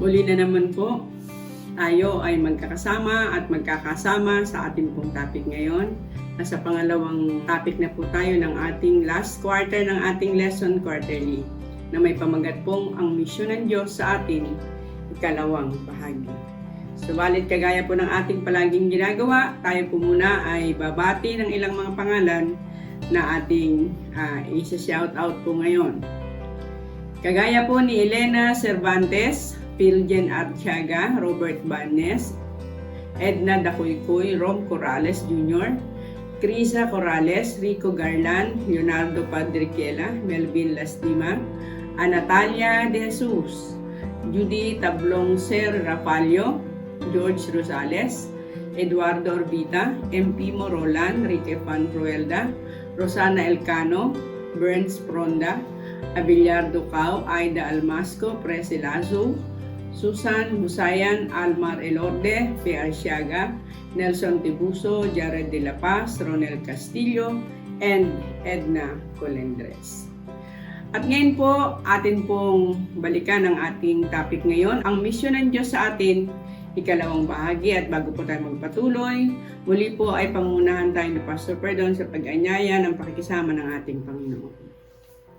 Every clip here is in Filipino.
Muli na naman po, tayo ay magkakasama at magkakasama sa ating pong topic ngayon. Nasa pangalawang topic na po tayo ng ating last quarter ng ating lesson quarterly na may pamagat pong ang misyon ng Diyos sa atin, ikalawang bahagi. Subalit kagaya po ng ating palaging ginagawa, tayo po muna ay babati ng ilang mga pangalan na ating isa-shout out po ngayon. Kagaya po ni Elena Cervantes, Pilgen Artiaga, Robert Banes, Edna Dacuycuy, Rom Corrales Jr., Crisa Corrales, Rico Garland, Leonardo Padriquela, Melvin Lastima, Anatalia De Jesus, Judy Tablong Ser Rapallo, George Rosales, Eduardo Orbita, MP Morolan, Rique Pan Ruelda, Rosana Elcano, Burns Pronda, Abiliardo Cao, Aida Almasco, Presi Lazo, Susan Husayan, Almar Elorde, Fe Arsiaga, Nelson Tibuso, Jared De La Paz, Ronel Castillo, and Edna Colendres. At ngayon po, atin pong balikan ang ating topic ngayon, ang misyon ng Diyos sa atin, ikalawang bahagi. At bago po tayo magpatuloy, muli po ay pangunahan tayo ni Pastor Perdon sa pag-anyaya ng pakikisama ng ating Panginoon.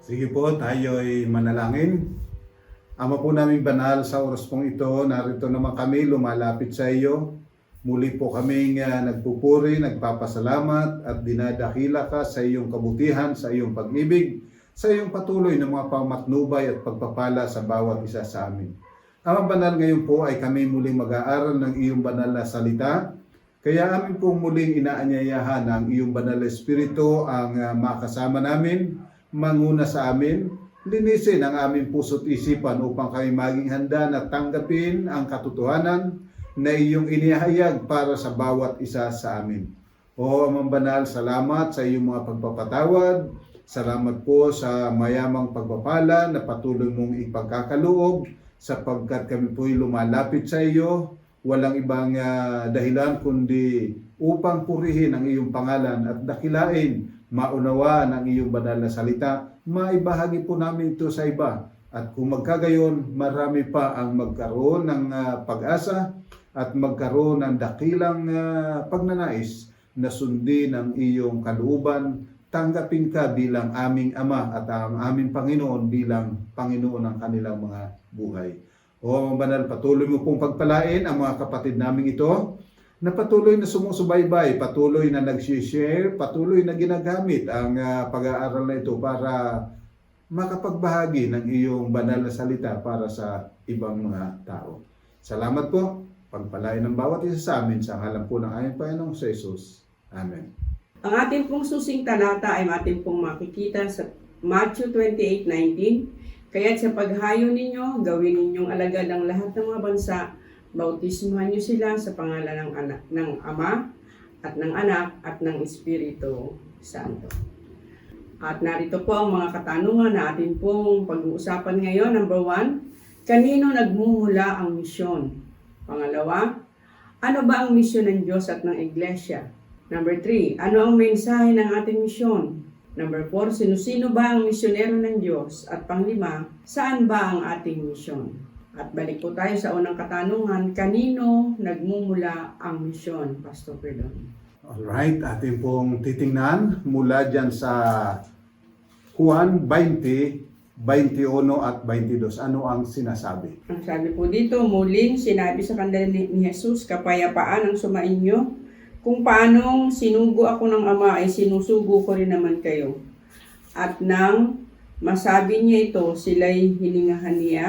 Sige po, tayo ay manalangin. Ama po naming banal, sa oras pong ito, narito naman kami, lumalapit sa iyo. Muli po kaming nagpupuri, nagpapasalamat at dinadakila ka sa iyong kabutihan, sa iyong pag-ibig, sa iyong patuloy na mga pamatnubay at pagpapala sa bawat isa sa amin. Ama banal, ngayon po ay kami muling mag-aaral ng iyong banal na salita. Kaya amin pong muling inaanyayahan ang iyong banal na espiritu ang makasama namin, manguna sa amin, linisin ang aming puso't isipan upang kami maging handa na tanggapin ang katotohanan na iyong inihayag para sa bawat isa sa amin. O Amang Banal, salamat sa iyong mga pagpapatawad. Salamat po sa mayamang pagpapala na patuloy mong ipagkakaloob sapagkat kami po'y lumalapit sa iyo. Walang ibang dahilan kundi upang purihin ang iyong pangalan at dakilain, maunawaan ang iyong banal na salita. Maibahagi po namin ito sa iba. At kung magkagayon, marami pa ang magkaroon ng pag-asa at magkaroon ng dakilang pagnanais na sundin ang iyong kalooban. Tanggapin ka bilang aming Ama at ang aming Panginoon bilang Panginoon ng kanilang mga buhay. O Banal, patuloy mo pong pagpalain ang mga kapatid naming ito na patuloy na sumusubaybay, patuloy na nag-share, patuloy na ginagamit ang pag-aaral na ito para makapagbahagi ng iyong banal na salita para sa ibang mga tao. Salamat po, pagpalain ng bawat isa sa amin sa ngalan po ng aming Panginoong Jesus. Amen. Ang ating pong susing talata ay ating pong makikita sa Matthew 28:19. Kaya't sa paghayo ninyo, gawin ninyong alagad ang lahat ng mga bansa, bautismuhan niyo sila sa pangalan ng Ama at ng Anak at ng Espiritu Santo. At narito po ang mga katanungan na atin pong pag-uusapan ngayon. Number 1, kanino nagmumula ang misyon? Pangalawa, ano ba ang misyon ng Diyos at ng Iglesia? Number 3, ano ang mensahe ng ating misyon? Number 4, sino-sino ba ang misyonero ng Diyos? At panglima, saan ba ang ating misyon? At balik po tayo sa unang katanungan, kanino nagmumula ang misyon, Pastor Perdon? Alright, atin pong titingnan mula dyan sa Juan 20, 21 at 22. Ano ang sinasabi? Ang sabi po dito, muling sinabi sa kanila ni Jesus, kapayapaan ang sumainyo. Kung paanong sinugo ako ng Ama ay sinusugo ko rin naman kayo. At nang masabi niya ito, sila'y hiningahan niya.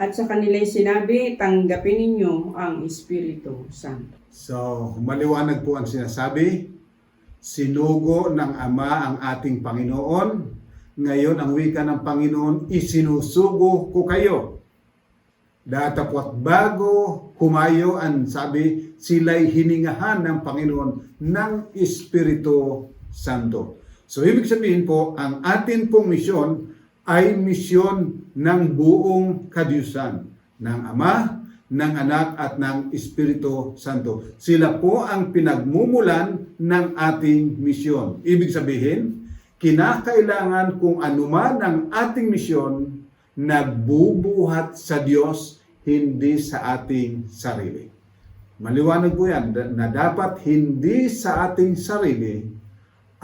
At sa kanila'y sinabi, tanggapin ninyo ang Espiritu Santo. So, maliwanag po ang sinasabi. Sinugo ng Ama ang ating Panginoon. Ngayon, ang wika ng Panginoon, isinusugo ko kayo. Datapwat bago humayo, ang sabi, sila'y hiningahan ng Panginoon ng Espiritu Santo. So, ibig sabihin po, ang atin pong misyon ay misyon ng buong kadiyusan, ng Ama, ng Anak at ng Espiritu Santo. Sila po ang pinagmumulan ng ating misyon. Ibig sabihin, kinakailangan kung anuman ang ating misyon, nagbubuhat sa Diyos, hindi sa ating sarili. Maliwanag po yan na dapat hindi sa ating sarili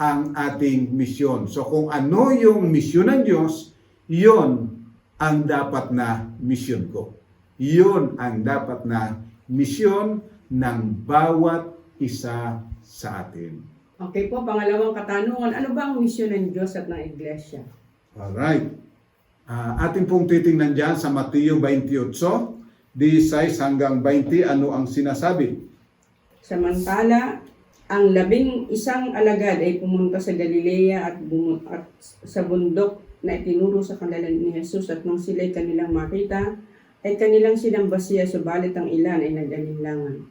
ang ating misyon. So kung ano yung misyon ng Diyos, yon ang dapat na misyon ko. Yun ang dapat na misyon ng bawat isa sa atin. Okay po, pangalawang katanungan, ano ba ang misyon ng Diyos at ng Iglesia? Alright. Atin pong titingnan dyan sa Mateo 28, 16 hanggang 20, ano ang sinasabi? Samantala, ang 11 alagad ay pumunta sa Galilea at sa bundok na itinuro sa kanila ni Jesus, at nang sila'y kanilang makita, ay kanilang sinamba siya, subalit ang ilan ay nag-alinlangan.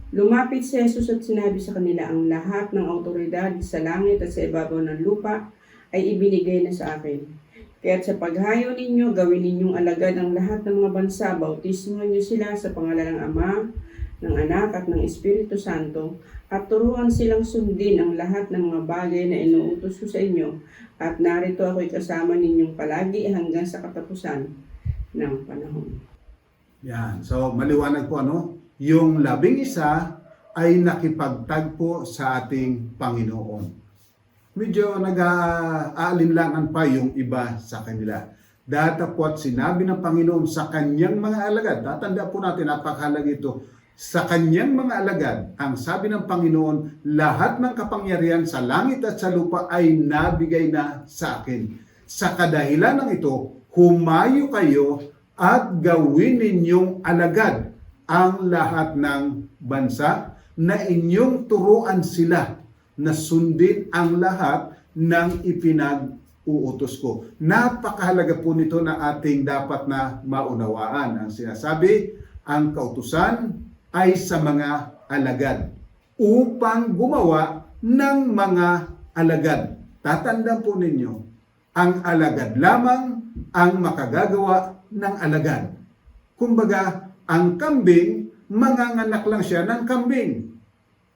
Lumapit si Jesus at sinabi sa kanila, ang lahat ng autoridad sa langit at sa ibabaw ng lupa ay ibinigay na sa akin. Kaya't sa paghayo ninyo, gawin ninyong alagad ang lahat ng mga bansa, bautismuhan niyo sila sa pangalan ng Ama, ng Anak at ng Espiritu Santo, at turuan silang sundin ang lahat ng mga bagay na inuutos ko sa inyo, at narito ako'y kasama ninyong palagi hanggang sa katapusan ng panahon. Yan. So, maliwanag po ano? Yung 11 ay nakipagtagpo sa ating Panginoon. Medyo nag-aalinlangan pa yung iba sa kanila. Datapwat sinabi ng Panginoon sa kanyang mga alagad. Tatanda po natin, napakahalaga ito. Sa kanyang mga alagad, ang sabi ng Panginoon, lahat ng kapangyarihan sa langit at sa lupa ay nabigay na sa akin. Sa kadahilan ng ito, humayo kayo at gawin ninyong alagad ang lahat ng bansa na inyong turuan sila na sundin ang lahat ng ipinag-uutos ko. Napakahalaga po nito na ating dapat na maunawaan. Ang sinasabi, ang kautusan ay sa mga alagad upang gumawa ng mga alagad. Tatandaan po ninyo, ang alagad lamang ang makagagawa ng alagad. Kumbaga, ang kambing, manganganak lang siya ng kambing.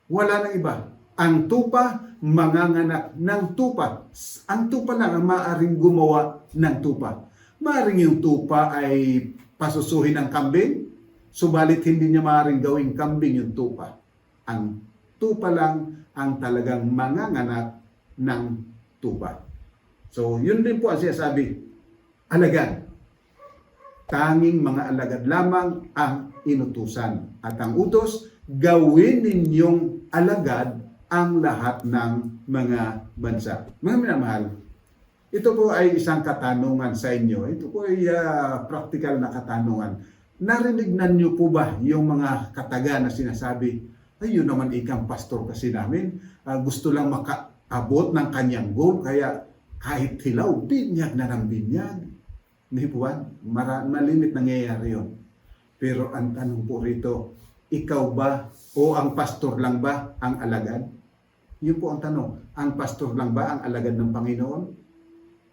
Wala nang iba. Ang tupa, manganganak ng tupa. Ang tupa lang ang maaaring gumawa ng tupa. Maaaring yung tupa ay pasusuhin ng kambing, subalit hindi niya maaaring gawing kambing yung tupa. Ang tupa lang ang talagang manganganak ng tupa. So, yun din po ang sinasabi, alagad. Tanging mga alagad lamang ang inutusan. At ang utos, gawin ninyong alagad ang lahat ng mga bansa. Mga minamahal, ito po ay isang katanungan sa inyo. Ito po ay practical na katanungan. Narinig na niyo po ba yung mga kataga na sinasabi, ay yun naman ikang pastor kasi namin, gusto lang makaabot ng kanyang goal, kaya kahit hilaw, binyag na ng binyag. Hindi po ba? Malimit nangyayari yun. Pero ang tanong po rito, ikaw ba o ang pastor lang ba ang alagad? Yun po ang tanong. Ang pastor lang ba ang alagad ng Panginoon?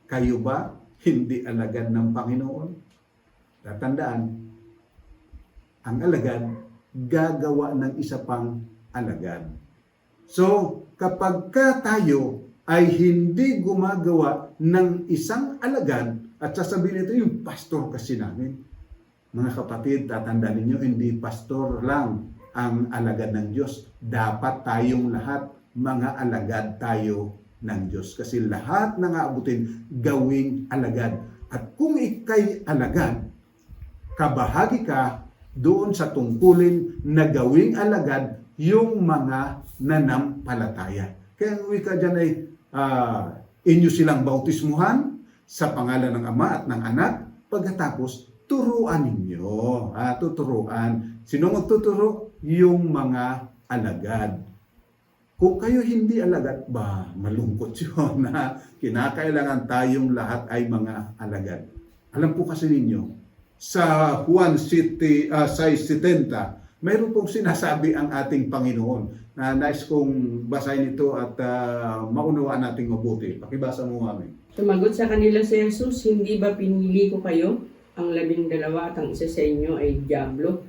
Kayo ba hindi alagad ng Panginoon? Tatandaan, ang alagad gagawa ng isa pang alagad. So, kapag tayo ay hindi gumagawa ng isang alagad at sasabihin ito yung pastor kasi namin, mga kapatid, tatandaan ninyo, hindi pastor lang ang alagad ng Diyos. Dapat tayong lahat mga alagad tayo ng Diyos. Kasi lahat ng aabutin gawing alagad. At kung ikay alagad, kabahagi ka doon sa tungkulin na gawing alagad yung mga nanampalataya. Kaya ang wika dyan ay inyo silang bautismuhan sa pangalan ng Ama at ng Anak, pagkatapos turuan ninyo. Tuturuan. Sino magtuturo? Yung mga alagad. Kung kayo hindi alagad, malungkot yun na kinakailangan tayong lahat ay mga alagad. Alam po kasi ninyo, sa Juan 6:70, mayroon pong sinasabi ang ating Panginoon. Nais kong basahin ito at maunawaan nating mabuti. Pakibasa mo kami. Sumagot sa kanila si Jesus, hindi ba pinili ko kayo? Ang 12 at ang isa sa inyo ay diablo.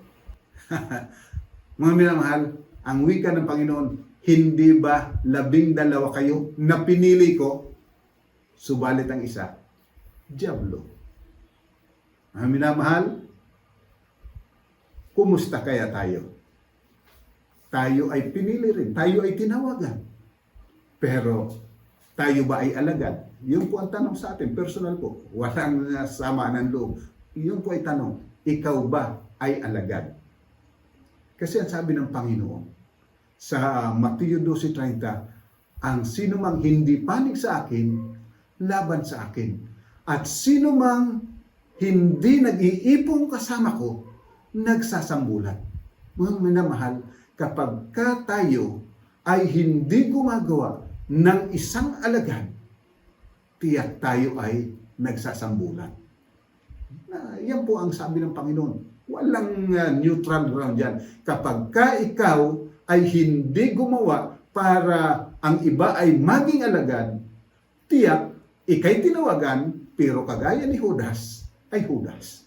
Mga minamahal, ang wika ng Panginoon, hindi ba 12 kayo na pinili ko? Subalit ang isa, diablo. Mga minamahal, kumusta kaya tayo? Tayo ay pinili rin, tayo ay tinawagan. Pero tayo ba ay alagad? Yun po ang tanong sa atin, personal po. Walang sama ng loob. Yun po ay tanong, ikaw ba ay alagad? Kasi ang sabi ng Panginoon sa Mateo 12:30, ang sino mang hindi panig sa akin, laban sa akin. At sino mang hindi nag-iipong kasama ko, nagsasambulan. Mga minamahal, kapag tayo ay hindi gumagawa ng isang alagad, tiyak tayo ay nagsasambulan. Yan po ang sabi ng Panginoon. Walang neutral ground yan. Kapag ikaw ay hindi gumawa para ang iba ay maging alagad, tiyak, ikay tinawagan, pero kagaya ni Judas, ay Judas.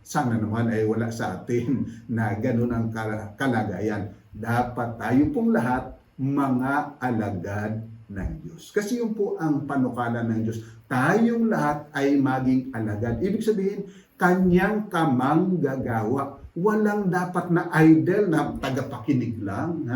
Sana naman ay wala sa atin na ganun ang kalagayan. Dapat tayo pong lahat mga alagad ng Diyos. Kasi yun po ang panukala ng Diyos. Tayong lahat ay maging alagad. Ibig sabihin, kanyang kamanggagawa. Walang dapat na idol na tagapakinig lang.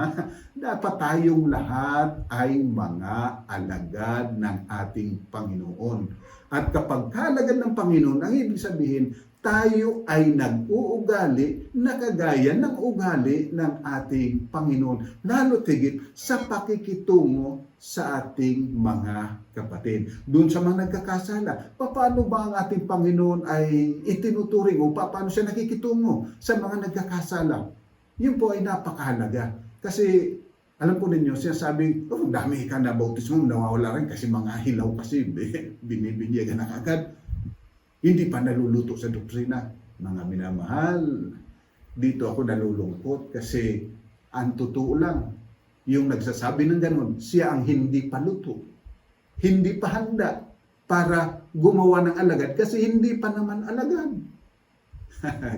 Dapat tayong lahat ay mga alagad ng ating Panginoon. At kapag kalagad ng Panginoon, ang ibig sabihin, tayo ay nag-uugali na kagaya ng ugali ng ating Panginoon. Lalo tigit sa pakikitungo sa ating mga kapatid. Doon sa mga nagkakasala, paano ba ang ating Panginoon ay itinuturing o paano siya nakikitungo sa mga nagkakasala? Yun po ay napakahalaga. Kasi alam po ninyo, sinasabi, dami ka na bautismo, nawawala rin kasi mga hilaw kasi binibinyagan na agad. Hindi pa naluluto sa doktrina. Mga minamahal, dito ako nalulungkot kasi ang totoo lang, yung nagsasabi ng ganun, siya ang hindi pa luto. Hindi pa handa para gumawa ng alagad kasi hindi pa naman alagad.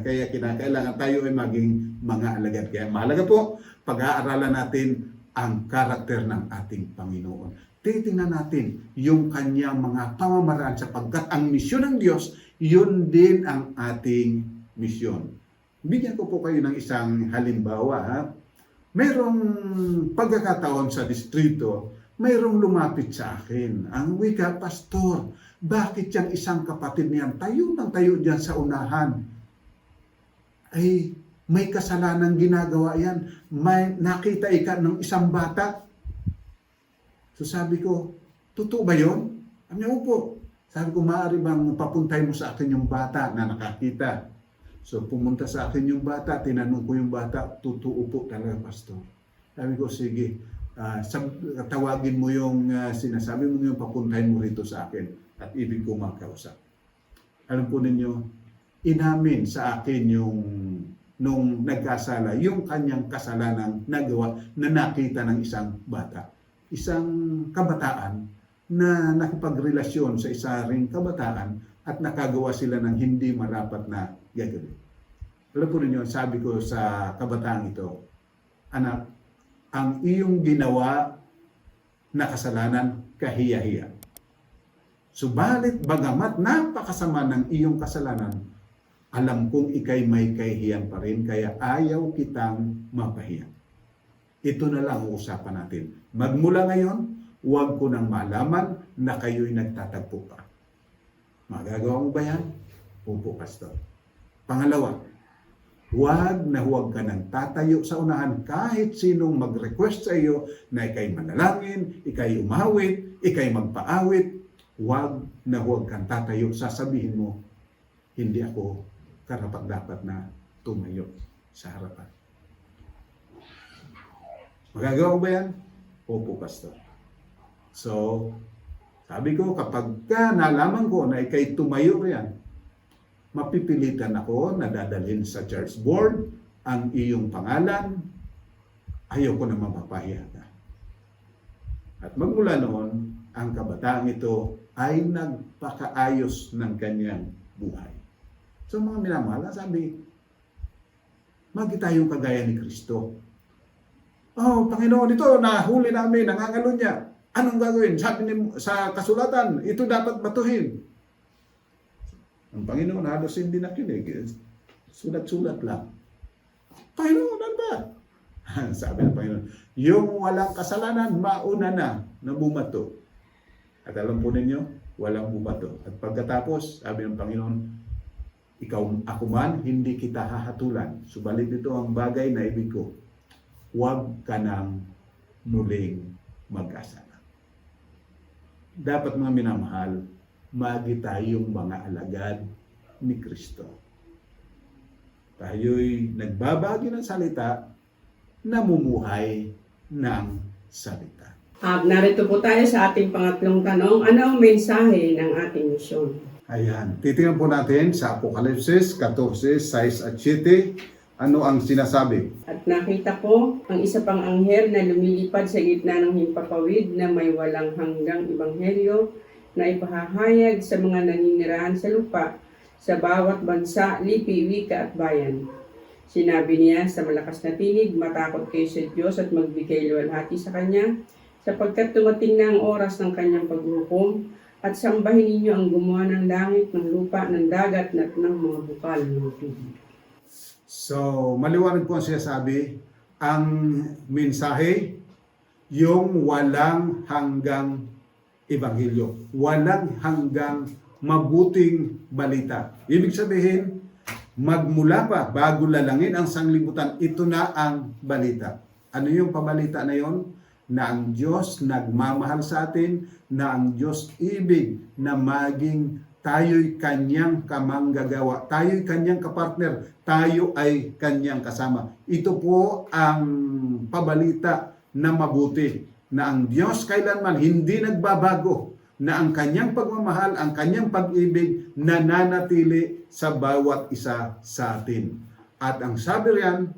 Kaya kinakailangan tayo ay maging mga alagad. Kaya mahalaga po, pag-aaralan natin ang karakter ng ating Panginoon. Titingnan natin yung kanyang mga pamamaraan sapagkat ang misyon ng Diyos, yun din ang ating misyon. Bigyan ko po kayo ng isang halimbawa. Mayroong pagkakataon sa distrito, mayroong lumapit sa akin. Ang wika, Pastor, bakit yung isang kapatid niyan tayo ng tayo dyan sa unahan? Ay, may kasalanan ginagawa yan. May nakita ng isang bata. So sabi ko, totoo ba yun? Sabi niya, opo. Sabi ko, maaari bang papuntay mo sa akin yung bata na nakakita? So pumunta sa akin yung bata, tinanong ko yung bata, totoo po talaga, Pastor. Sabi ko, sige, tawagin mo yung sinasabi mo yung papuntay mo rito sa akin at ibig ko makausap. Alam po ninyo, inamin sa akin yung nung nagkasala, yung kanyang kasalanang nagawa na nakita ng isang bata. Isang kabataan na nakipagrelasyon sa isa ring kabataan at nakagawa sila ng hindi marapat na gagawin. Alam po ninyo, sabi ko sa kabataan ito, anak, ang iyong ginawa na kasalanan, kahiya-hiya. Subalit bagamat napakasama ng iyong kasalanan, alam kong ikay may kahihiyan pa rin, kaya ayaw kitang mapahiya. Ito na lang ang usapan natin. Magmula ngayon, huwag ko nang malaman na kayo'y nagtatagpo pa. Magagawa mo ba yan? Opo, Pastor. Pangalawa, huwag ka nang tatayo sa unahan kahit sinong mag-request sa iyo na ikay manalangin, ikay umawit, ikay magpaawit. Huwag kang tatayo. Sasabihin mo, hindi ako karapat-dapat na tumayo sa harapan. Magagawa ba yan? Opo, Pastor. So, sabi ko, kapag nalaman ko na ikay tumayo riyan, mapipilitan ako na dadalhin sa church board ang iyong pangalan. Ayaw ko na mapapahiya ka. At magmula noon, ang kabataang ito ay nagpakaayos ng kanyang buhay. So mga minamahal, sabi, magi tayong kagaya ni Kristo. Oh, Panginoon, ito, nahuli namin, nangangalo niya. Anong gagawin? Sabi sa kasulatan, ito dapat batuhin. Ang Panginoon halos hindi nakinig. Sulat-sulat lang. Panginoon, ano ba? Sabi ng Panginoon, yung walang kasalanan, mauna na bumato. At alam po ninyo, walang bumato. At pagkatapos, sabi ng Panginoon, ikaw, ako man, hindi kita hahatulan. Subalit ito ang bagay na ibig ko. Huwag ka nang muling mag-asala. Dapat mga minamahal, magi tayong mga alagad ni Kristo. Tayo'y nagbabagi ng salita, namumuhay ng salita. At narito po tayo sa ating pangatlong tanong. Ano ang mensahe ng ating misyon? Ayan, titingnan po natin sa Apokalipsis 14, 6 at 7, ano ang sinasabi. At nakita ko ang isa pang anghel na lumilipad sa gitna ng himpapawid na may walang hanggang ebanghelyo na ipahahayag sa mga naninirahan sa lupa sa bawat bansa, lipi, wika at bayan. Sinabi niya sa malakas na tinig, matakot kayo sa Diyos at magbigay luwalhati sa Kanya, sapagkat dumating na ang oras ng Kanyang paghukom, at sambahin ninyo ang gumawa ng langit, ng lupa, ng dagat, at ng mga bukal ng tubig. So, maliwanag po ang sinasabi, ang mensahe, yung walang hanggang ebanghelyo, walang hanggang mabuting balita. Ibig sabihin, magmula pa bago lalangin ang sanglibutan, ito na ang balita. Ano yung pabalita na yon? Na ang Diyos nagmamahal sa atin, na ang Diyos ibig na maging tayo'y kanyang kamanggagawa, tayo'y kanyang kapartner, tayo ay kanyang kasama. Ito po ang pabalita na mabuti, na ang Diyos kailanman hindi nagbabago, na ang kanyang pagmamahal, ang kanyang pag-ibig nananatili sa bawat isa sa atin. At ang sabi riyan,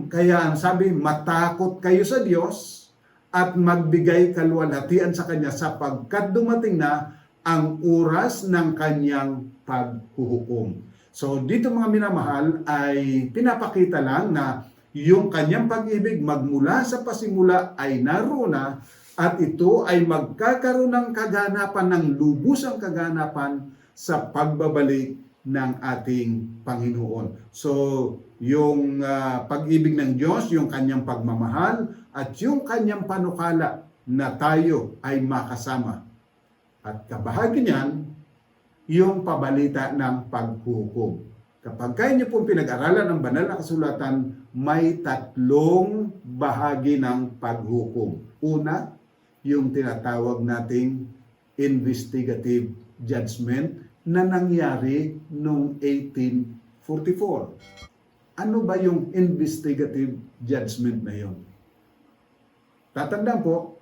kaya ang sabi, matakot kayo sa Diyos at magbigay kaluwalhatian sa Kanya sapagkat dumating na ang oras ng Kanyang paghuhukom. So dito mga minamahal ay pinapakita lang na yung Kanyang pag-ibig magmula sa pasimula ay naroon na at ito ay magkakaroon ng kaganapan, ng lubusang kaganapan sa pagbabalik ng ating Panginoon. So, yung pag-ibig ng Diyos, yung kanyang pagmamahal, at yung kanyang panukala na tayo ay makasama. At kabahagi niyan, yung pabalita ng paghuhukom. Kapag kayo niyo pong pinag-aralan ng banal na kasulatan, may tatlong bahagi ng paghukom. Una, yung tinatawag nating investigative judgment na nangyari noong 1844. Ano ba yung investigative judgment na yon? Tatandaan po,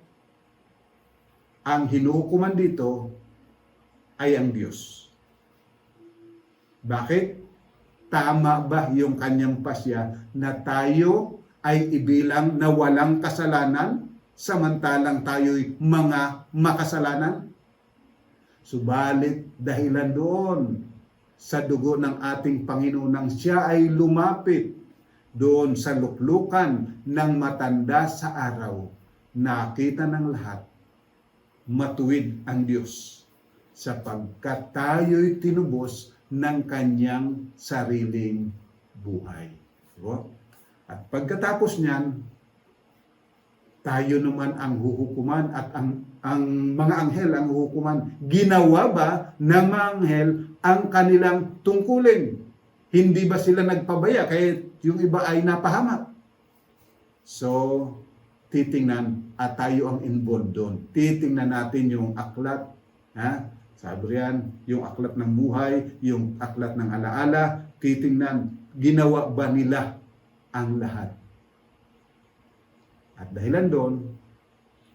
ang hinuhukuman dito ay ang Diyos. Bakit? Tama ba yung kanyang pasya na tayo ay ibilang na walang kasalanan samantalang tayo'y mga makasalanan? Subalit dahilan doon sa dugo ng ating Panginoon nang siya ay lumapit doon sa luklukan ng matanda sa araw, nakita ng lahat, matuwid ang Diyos sapagkat tayo'y tinubos ng kanyang sariling buhay. Diba? At pagkatapos niyan, tayo naman ang huhukuman at ang mga anghel ang huhukuman. Ginawa ba ng mga anghel ang kanilang tungkulin? Hindi ba sila nagpabaya kahit yung iba ay napahamak? So, titingnan at tayo ang involved doon. Titingnan natin yung aklat, sabi riyan, yung aklat ng buhay, yung aklat ng alaala, titingnan, ginawa ba nila ang lahat? At dahilan doon,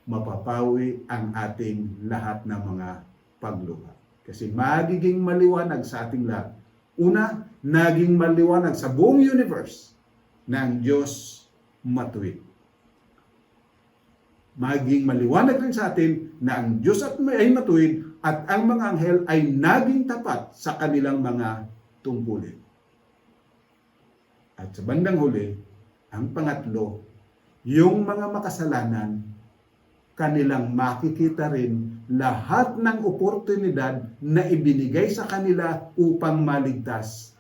mapapawi ang ating lahat ng mga pagluha. Kasi magiging maliwanag sa ating lahat. Una, naging maliwanag sa buong universe na ang Diyos matuwid. Maging maliwanag rin sa atin na ang Diyos ay matuwid at ang mga anghel ay naging tapat sa kanilang mga tungkulin. At sa bandang huli, ang pangatlo, yung mga makasalanan, kanilang makikita rin lahat ng oportunidad na ibinigay sa kanila upang maligtas,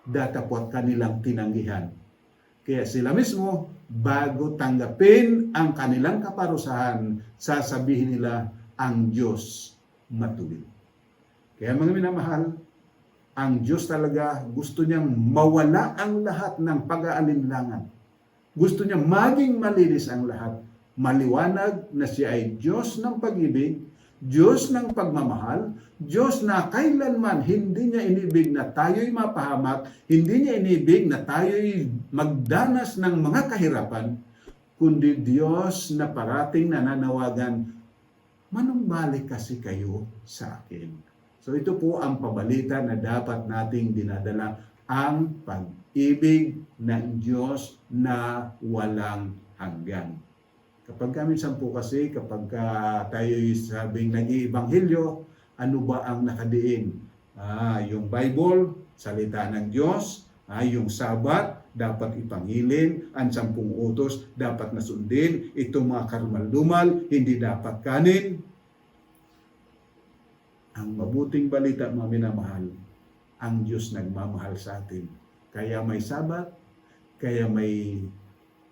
datapot kanilang tinanggihan. Kaya sila mismo, bago tanggapin ang kanilang kaparusahan, sasabihin nila, ang Diyos matuwid. Kaya mga minamahal, ang Diyos talaga gusto niyang mawala ang lahat ng pag-aalinlangan. Gusto niya maging malinis ang lahat. Maliwanag na siya ay Diyos ng pag-ibig, Diyos ng pagmamahal, Diyos na kailanman hindi niya inibig na tayo'y mapahamak, hindi niya inibig na tayo'y magdanas ng mga kahirapan, kundi Diyos na parating nananawagan, manumbalik kasi kayo sa akin. So ito po ang pabalita na dapat nating dinadala, ang pag-ibig ng Diyos na walang hanggan. Kapag minsan po kasi, kapag tayo'y sabing nag-iibanghilyo, ano ba ang nakadiin? Yung Bible, salita ng Diyos, yung Sabat, dapat ipangilin, ang 10 utos, dapat nasundin, itong mga karumal-dumal, hindi dapat kanin. Ang mabuting balita, mga minamahal, ang Diyos nagmamahal sa atin. Kaya may Sabat, kaya may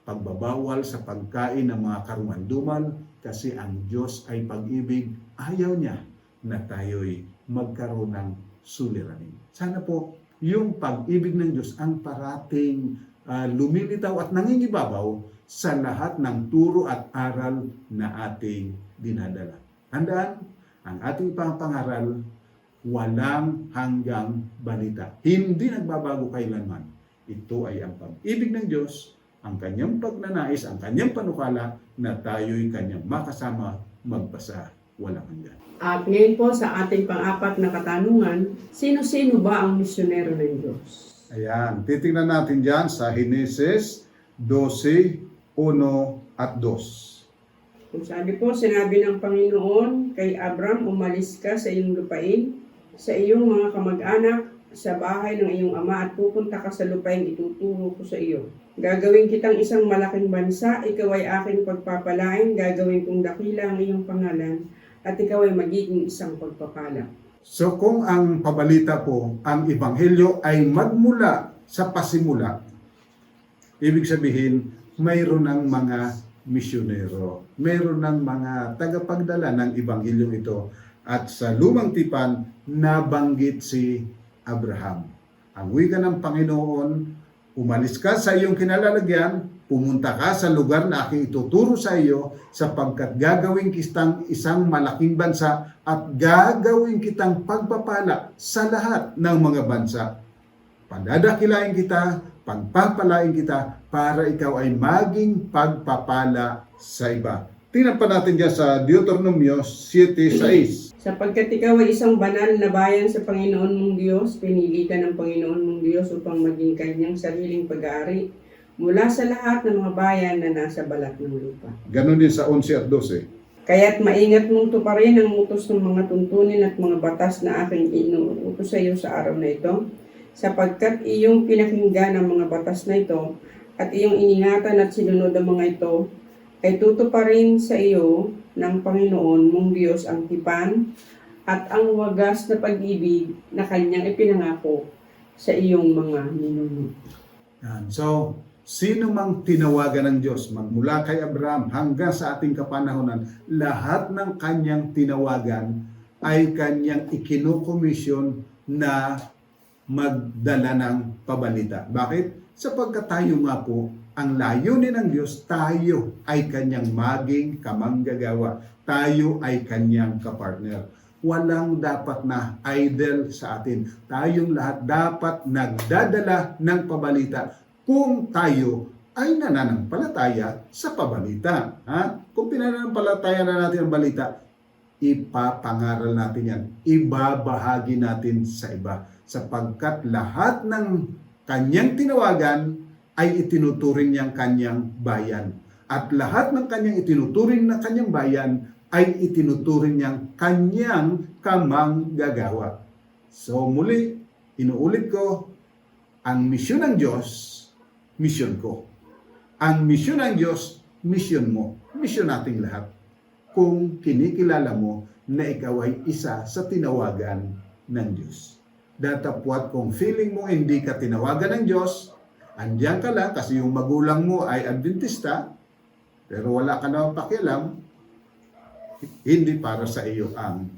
pagbabawal sa pagkain ng mga karumal-dumal, kasi ang Diyos ay pag-ibig, ayaw niya na tayo'y magkaroon ng suliranin. Sana po, yung pag-ibig ng Diyos ang parating lumilitaw at nangingibabaw sa lahat ng turo at aral na ating dinadala. Tandaan, ang ating pangaral, walang hanggang balita. Hindi nagbabago kailanman. Ito ay ang pag-ibig ng Diyos, ang kanyang pagnanais, ang kanyang panukala na tayo'y kanyang makasama magpasa walang hanggan. At ngayon po sa ating pang-apat na katanungan, sino-sino ba ang misyonero ng Diyos? Ayan, titingnan natin dyan sa Heneses 12:1 at 2. Kung sabi po, sinabi ng Panginoon kay Abram, umalis ka sa iyong lupain, sa iyong mga kamag-anak, sa bahay ng iyong ama at pupunta ka sa lupain ituturo ko sa iyo. Gagawin kitang isang malaking bansa, ikaw ay aking pagpapalain, gagawin kong dakila ang iyong pangalan, at ikaw ay magiging isang pagpapala. So kung ang pabalita po, ang Ebanghelyo ay magmula sa pasimula, ibig sabihin, mayroon ng mga misyonero, mayroon ng mga tagapagdala ng Ebanghelyong ito. At sa Lumang Tipan, nabanggit si Abraham. Ang wika ng Panginoon, umalis ka sa iyong kinalalagyan, pumunta ka sa lugar na aking ituturo sa iyo, sapagkat gagawin kitang isang malaking bansa at gagawin kitang pagpapala sa lahat ng mga bansa. Padadakilain kita, pagpapalain kita, para ikaw ay maging pagpapala sa iba. Tingnan pa natin dyan sa Deuteronomio 7:6. Sapagkat ikaw ay isang banal na bayan sa Panginoon mong Diyos, pinili ka ng Panginoon mong Diyos upang maging kanyang sariling pag-aari mula sa lahat ng mga bayan na nasa balat ng lupa. Ganon din sa 11 at 12. Kaya't maingat mong tuparin ang utos ng mga tuntunin at mga batas na aking inuutos sa iyo sa araw na ito, sapagkat iyong pinakinggan ang mga batas na ito at iyong iningatan at sinunod ang mga ito, ay tutuparin sa iyo ng Panginoon mong Diyos ang tipan at ang wagas na pag-ibig na kanyang ipinangako sa iyong mga ninuno. So, sino mang tinawagan ng Diyos, magmula kay Abraham hanggang sa ating kapanahonan, lahat ng kanyang tinawagan ay kanyang ikinukomisyon na magdala ng pabalita. Bakit? Sapagkat tayo nga po, ang layunin ng Diyos, tayo ay kanyang maging kamanggagawa. Tayo ay kanyang kapartner. Walang dapat na idol sa atin. Tayong lahat dapat nagdadala ng pabalita kung tayo ay nananampalataya sa pabalita. Kung pinananampalataya na natin ang balita, ipapangaral natin yan. Ibabahagi natin sa iba. Sapagkat lahat ng kanyang tinawagan ay itinuturing niyang kanyang bayan. At lahat ng kanyang itinuturing na kanyang bayan ay itinuturing niyang kanyang kamanggagawa. So muli, inuulit ko, ang misyon ng Diyos, misyon ko. Ang misyon ng Diyos, misyon mo. Misyon nating lahat. Kung kinikilala mo na ikaw ay isa sa tinawagan ng Diyos. Datapwat kung feeling mo hindi ka tinawagan ng Diyos, Andiyan ka lang kasi yung magulang mo ay Adventista, pero wala ka namang pakialam, hindi para sa iyo ang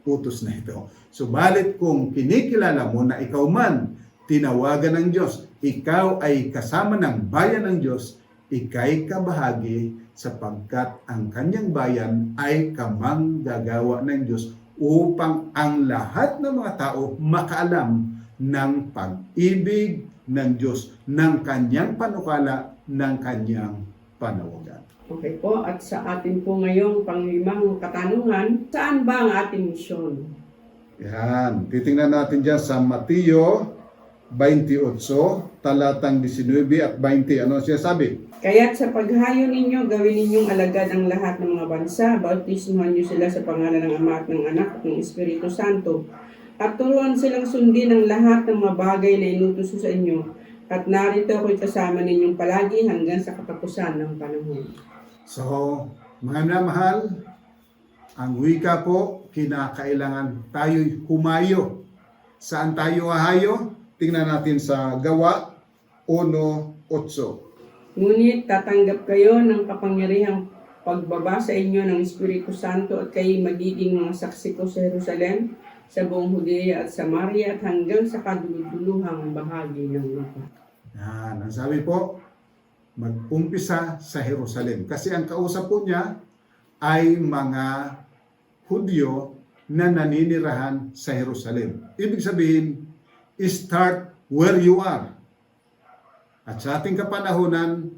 utos na ito. Subalit kung kinikilala mo na ikaw man tinawagan ng Diyos, ikaw ay kasama ng bayan ng Diyos, ika'y kabahagi sapagkat ang kanyang bayan ay kamanggagawa ng Diyos upang ang lahat ng mga tao makaalam ng pag-ibig ng Diyos, ng kanyang panukala, ng kanyang panawagan. Okay po, at sa atin po ngayong panglimang katanungan, saan ba ang ating misyon? Yan, titingnan natin dyan sa Mateo 28, talatang 19 at 20. Ano siya sabi? Kaya't sa paghayo ninyo, gawin ninyong alagad ang lahat ng mga bansa, bautismuhan niyo sila sa pangalan ng Ama at ng Anak at ng Espiritu Santo, at turuan silang sundin ang lahat ng mga bagay na inutos ko sa inyo, at narito ako'y kasama ninyong palagi hanggang sa katapusan ng panahon. So, mga minamahal, ang wika po, kinakailangan tayo'y humayo. Saan tayo hahayo? Tingnan natin sa Gawa 1:8. Ngunit tatanggap kayo ng kapangyarihang pagbaba sa inyo ng Espiritu Santo at kayo magiging mga saksi ko sa Jerusalem, sa buong Judea at Samaria at hanggang sa kaduluduluhang bahagi ng lupa. Yan, ang sabi po, mag-umpisa sa Jerusalem. Kasi ang kausap po niya ay mga Hudyo na naninirahan sa Jerusalem. Ibig sabihin, start where you are. At sa ating kapanahonan,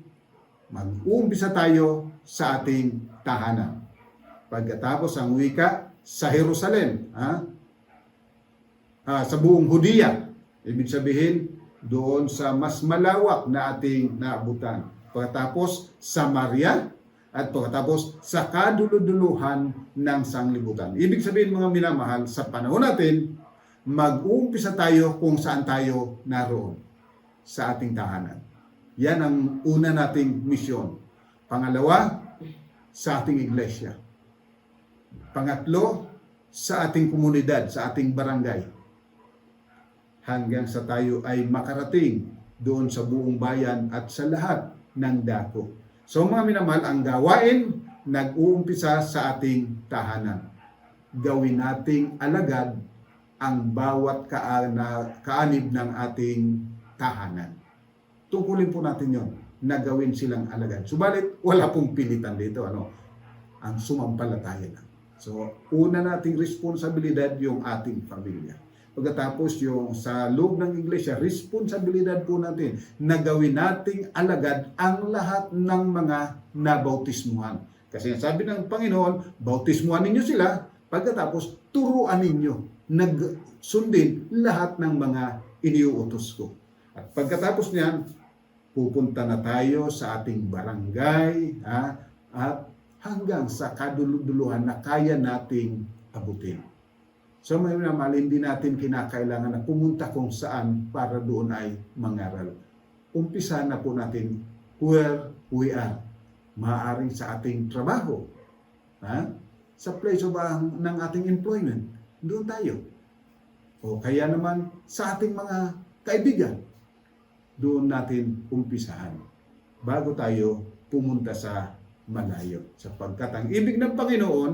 mag-uumpisa tayo sa ating tahanan. Pagkatapos ang wika sa Jerusalem, sa buong Judea. Ibig sabihin, doon sa mas malawak na ating naabutan. Pagkatapos Samaria, at pagkatapos sa kaduluduluhan ng sanglibutan. Ibig sabihin mga minamahal, sa panahon natin, mag-uumpisa tayo kung saan tayo naroon sa ating tahanan. Yan ang una nating misyon. Pangalawa, sa ating iglesia. Pangatlo, sa ating komunidad, sa ating barangay. Hanggang sa tayo ay makarating doon sa buong bayan at sa lahat ng dako. So mga minamahal, ang gawain nag-uumpisa sa ating tahanan. Gawin nating alagad ang bawat kaanib ng ating tahanan. Tungkulin po natin yon na gawin silang alagad. Subalit, wala pong pilitan dito. Ang sumampalataya lang. So, una nating responsibilidad yung ating pamilya. Pagkatapos yung sa loob ng iglesia, responsibilidad po natin na gawin nating alagad ang lahat ng mga nabautismuhan. Kasi sabi ng Panginoon, bautismuhan ninyo sila, pagkatapos turuan ninyo, nagsundin lahat ng mga iniuutos ko. At pagkatapos niyan, pupunta na tayo sa ating barangay at hanggang sa kaduluduluhan na kaya nating abutin. So may minamahal, hindi natin kinakailangan na pumunta kung saan para doon ay mangaral. Umpisa na po natin where we are. Maaaring sa ating trabaho, sa place of ng ating employment, doon tayo. O kaya naman sa ating mga kaibigan, doon natin umpisahan bago tayo pumunta sa malayo. Sapagkat ang ibig ng Panginoon,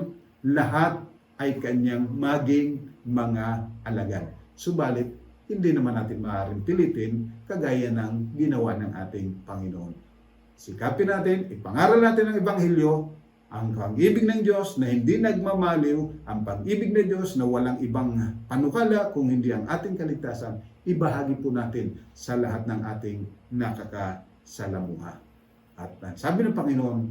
lahat ay kanyang maging mga alagad. Subalit, hindi naman natin maaaring pilitin kagaya ng ginawa ng ating Panginoon. Sikapin natin, ipangaral natin ang Ebanghelyo, ang pag-ibig ng Diyos na hindi nagmamaliw, ang pag-ibig ng Diyos na walang ibang panukala kung hindi ang ating kaligtasan, ibahagi po natin sa lahat ng ating nakakasalamuha. At sabi ng Panginoon,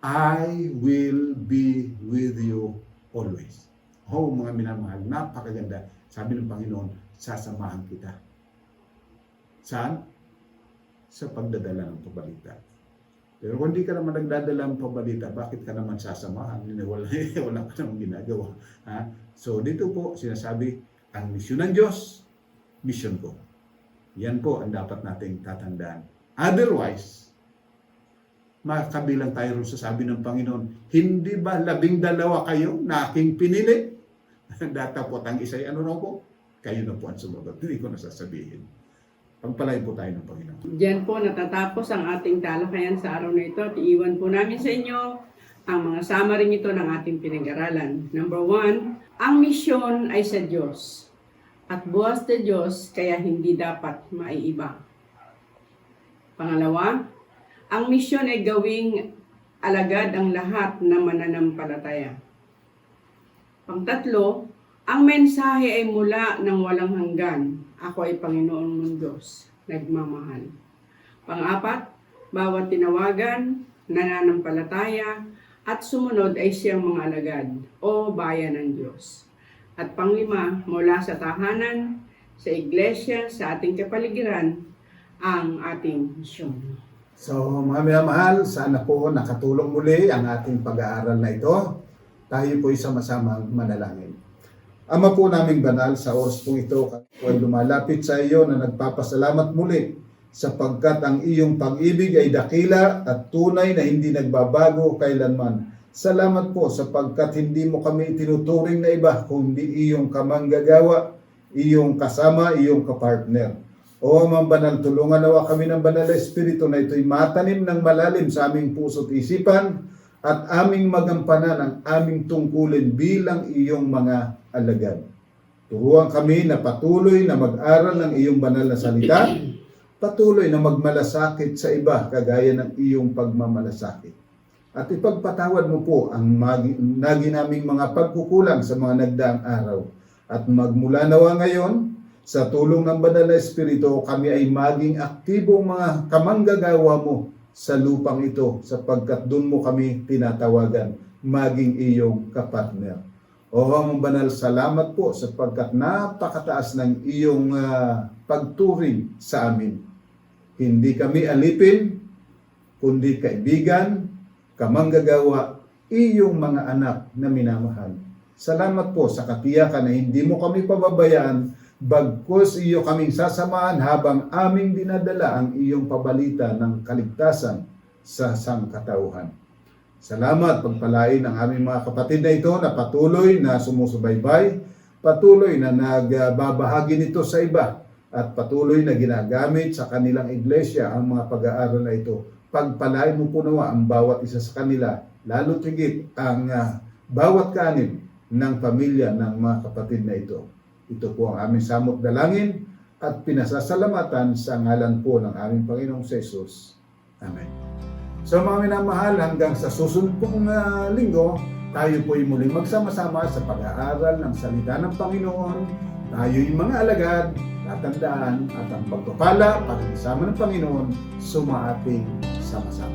I will be with you always. Mga minamahal, napakaganda. Sabi ng Panginoon, sasamahan kita. Saan? Sa pagdadala ng pabalita. Pero kung di ka naman nagdadala ng pabalita, bakit ka naman sasamahan? Wala ka naman ginagawa. So dito po, sinasabi, ang misyon ng Diyos, misyon ko. Yan po ang dapat nating tatandaan. Otherwise, makabilang tayo rin sa sabi ng Panginoon, hindi ba 12 kayo na aking pinili? Datapot ang isa'y ano raw po? Kayo na po ang sumagot. Hindi ko nasasabihin. Pagpalain po tayo ng Panginoon. Diyan po natatapos ang ating talakayan sa araw na ito at iiwan po namin sa inyo ang mga summary nito ng ating pinag-aralan. Number 1, ang misyon ay sa Diyos at buwas sa Diyos kaya hindi dapat maiiba. Pangalawa, ang misyon ay gawing alagad ang lahat na mananampalataya. Pangtatlo, ang mensahe ay mula ng walang hanggan. Ako ay Panginoon mong Diyos, nagmamahal. Pang-apat, bawat tinawagan, nananampalataya, at sumunod ay siyang mga alagad o bayan ng Diyos. At panglima, mula sa tahanan, sa iglesia, sa ating kapaligiran, ang ating misyon. So mga minamahal, sana po nakatulong muli ang ating pag-aaral na ito. Tayo po sama-samang manalangin. Ama po naming banal, sa oras po ito, kami po ay lumalapit sa iyo na nagpapasalamat muli sapagkat ang iyong pag-ibig ay dakila at tunay na hindi nagbabago kailanman. Salamat po sapagkat hindi mo kami tinuturing na iba kundi iyong kamanggagawa, iyong kasama, iyong kapartner. O Amang Banal, tulungan nawa kami ng Banal na Espiritu na ito'y matanim ng malalim sa aming puso't isipan at aming magampanan ang aming tungkulin bilang iyong mga alagad. Turuan kami na patuloy na mag-aral ng iyong banal na salita, patuloy na magmalasakit sa iba kagaya ng iyong pagmamalasakit. At ipagpatawad mo po ang nagi naming mga pagkukulang sa mga nagdaang araw. At magmula nawa ngayon, sa tulong ng Banal na Espiritu, kami ay maging aktibong mga kamanggagawa mo sa lupang ito sapagkat doon mo kami tinatawagan maging iyong kapartner. O Amang Banal, salamat po sapagkat napakataas ng iyong pagturing sa amin. Hindi kami alipin, kundi kaibigan, kamanggagawa, iyong mga anak na minamahal. Salamat po sa katiyakan na hindi mo kami pababayaan, bagkus iyo kaming sasamahan habang aming dinadala ang iyong pabalita ng kaligtasan sa sangkatauhan. Salamat, pagpalain ang aming mga kapatid na ito na patuloy na sumusubaybay, patuloy na nagbabahagi nito sa iba, at patuloy na ginagamit sa kanilang iglesia ang mga pag-aaral na ito. Pagpalain mo po nawa ang bawat isa sa kanila, lalo tigit ang bawat kanin ng pamilya ng mga kapatid na ito. Ito po ang aming samot dalangin at pinasasalamatan sa ngalan po ng aming Panginoong Jesus. Amen. So mga minamahal, hanggang sa susunod pong linggo, tayo po ay muling magsama-sama sa pag-aaral ng salita ng Panginoon. Tayo'y mga alagad, tatandaan at ang pagpapala, pag-isama ng Panginoon, sumaating sama-sama.